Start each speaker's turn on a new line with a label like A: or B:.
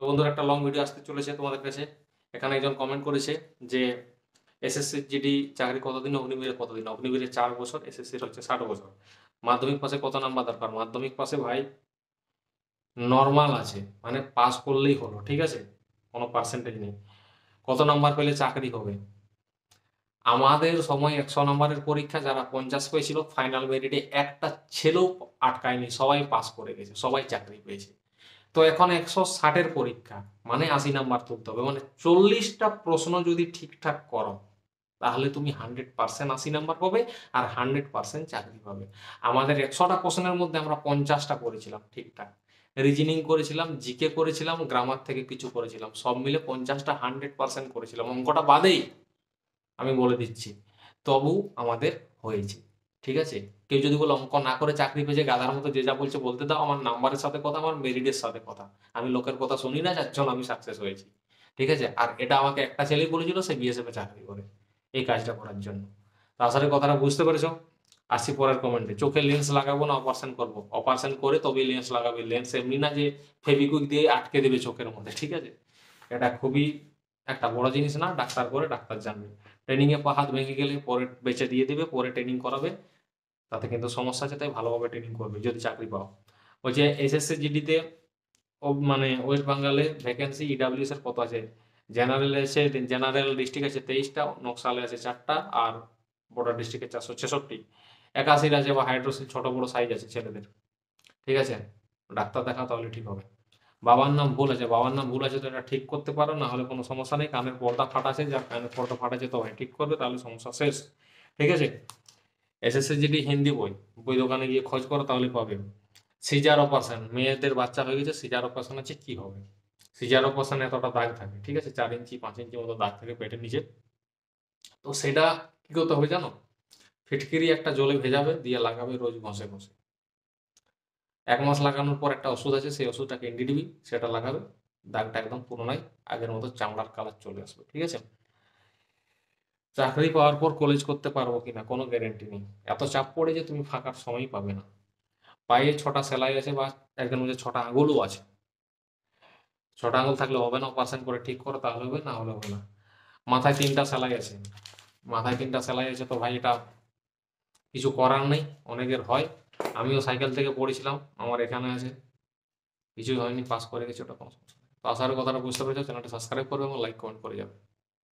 A: বন্ধুরা, একটা long video আসতে চলেছে তোমাদের কাছে। এখানে একজন কমেন্ট করেছে যে এসএসসি জিডি চাকরি কতদিন, অগ্নিবীরে কতদিন। অগ্নিবীরে 4 বছর, এসএসসির হচ্ছে 60 বছর। মাধ্যমিক পাশে কত নাম্বার দরকার? মাধ্যমিক পাশে ভাই নর্মাল আছে, মানে পাস করলেই হলো, ঠিক আছে, কোনো পার্সেন্টেজ নেই। কত নাম্বার পেলে চাকরি হবে? আমাদের সময় 100 নম্বরের পরীক্ষা, যারা 50 পেয়েছিল ফাইনাল মেরিটে একটা ছেলেও আটকায়নি, সবাই পাস করে গেছে, সবাই চাকরি পেয়েছে। তো এখন 160-এর পরীক্ষা, মানে 80 নাম্বার তুলতে হবে, মানে 40টা প্রশ্ন যদি ঠিকঠাক করো তাহলে তুমি 100% 80 নাম্বার পাবে আর 100% চাকরি পাবে। আমাদের 100টা কোশ্চেনের মধ্যে আমরা 50টা করেছিলাম ঠিকঠাক, রিজনিং করেছিলাম, জিকে করেছিলাম, গ্রামার থেকে কিছু করেছিলাম, সব মিলে 50টা 100% করেছিলাম, অঙ্কটা বাদেই আমি বলে দিচ্ছি। তবু আমাদের হয়েছে, ঠিক আছে। কেউ যদি বলে অঙ্ক না করে চাকরি পেয়েছে, গাধার মতো যে যা বলছে বলতে দাও, আমার নাম্বারের সাথে কথা, আমার মেরিটের সাথে কথা। আমি লোকের কথা শুনি না, যার জন্য আমি সাকসেস হয়েছি, ঠিক আছে। আর এটা আমাকে একটা ছেলেই বলেছিল, সে বিএসএফ এ চাকরি করে এই কাজটা করার জন্য। তো আসলে কথাটা বুঝতে পেরেছো? আসছি পরের কমেন্টে। চোখে লেন্স লাগাবো না অপারেশন করবো? অপারেশন করে তবেই লেন্স লাগাবে। লেন্স এমনি না যে ফেভিকুইক দিয়ে আটকে দেবে চোখের মধ্যে, ঠিক আছে। এটা খুবই একটা বড় জিনিস না, ডাক্তার করে ডাক্তার জানবে। ট্রেনিংয়ে পা হাত ভেঙে গেলে পরে বেঁচে দিয়ে দিবে, পরে ট্রেনিং করাবে, তাতে কিন্তু সমস্যা আছে, তাই ভালোভাবে ট্রেনিং করবে যদি চাকরি পাও। ওই যে এসএসসি জিডিতে মানে ওয়েস্ট বেঙ্গলে ভ্যাকেন্সি ইডাব্লিউএস এর কত আছে? জেনারেল আছে, জেনারেল ডিস্ট্রিক্ট আছে 23টা, নকশালে আছে 4টা, আর বর্ডার ডিস্ট্রিক্টে 466, 81 আছে, বা হাইড্রোসিল ছোট বড় সাইজ আছে ছেলেদের, ঠিক আছে। ডাক্তার দেখা তাহলে ঠিক হবে। বাবার নাম ভুল আছে, বাবার নাম ভুল আছে তো এটা ঠিক করতে পারো, না হলে কোনো সমস্যা নেই। কানের পর্দা ফাটাছে, যার কানের পর্দা ফাটাছে তো ভাই ঠিক করবে, তাহলে সমস্যা শেষ, ঠিক আছে। এসএসসি জিডি হিন্দি বই, বই দোকানে গিয়ে খোঁজ করো তাহলে পাবে। সিজার অপারেশন, মেয়েদের বাচ্চা হয়ে গেছে, সিজার অপারেশন আছে, কি হবে? সিজার অপারেশন এতটা দাগ থাকে, ঠিক আছে, 4 ইঞ্চি 5 ইঞ্চি মতো দাগ থাকে পেটের নিচে। তো সেটা কি করতে হবে জানো? ফিটকিরি একটা জলে ভেজাবে, দিয়ে লাগাবে রোজ ঘষে ঘষে। 1 মাস লাগানোর পর একটা ওষুধ আছে, সেই ওষুধটাকে এনডি দিবি, সেটা লাগাবে, দাগটা একদম পুনরায় আগের মতো চামড়ার কালার চলে আসবে, ঠিক আছে। চাকরি পাওয়ার পর কলেজ করতে পারবো কিনা কোনো গ্যারেন্টি নেই, এত চাপ পড়ে যে তুমি ফাঁকার সময়ই পাবে না। পায়ে 6টা সেলাই আছে, বা একজন মধ্যে 6টা আঙুলও আছে। 6টা আঙুল থাকলে হবে না, অপারেশন করে ঠিক করো তাহলে হবে, না হলে হবে না। মাথায় 3টা সেলাই আছে, মাথায় 3টা সেলাই আছে, তো ভাই এটা কিছু করার নেই, অনেকের হয়। আমিও সাইকেল থেকে পড়েছিলাম, আমার এখানে আছে, কিছুই হয়নি, পাস করে গেছি, ওটা কোনো সমস্যা নেই। তো আশা করি কথাটা বুঝতে পেরেছো। চ্যানেলটা সাবস্ক্রাইব করবে এবং লাইক কমেন্ট করে যাবে।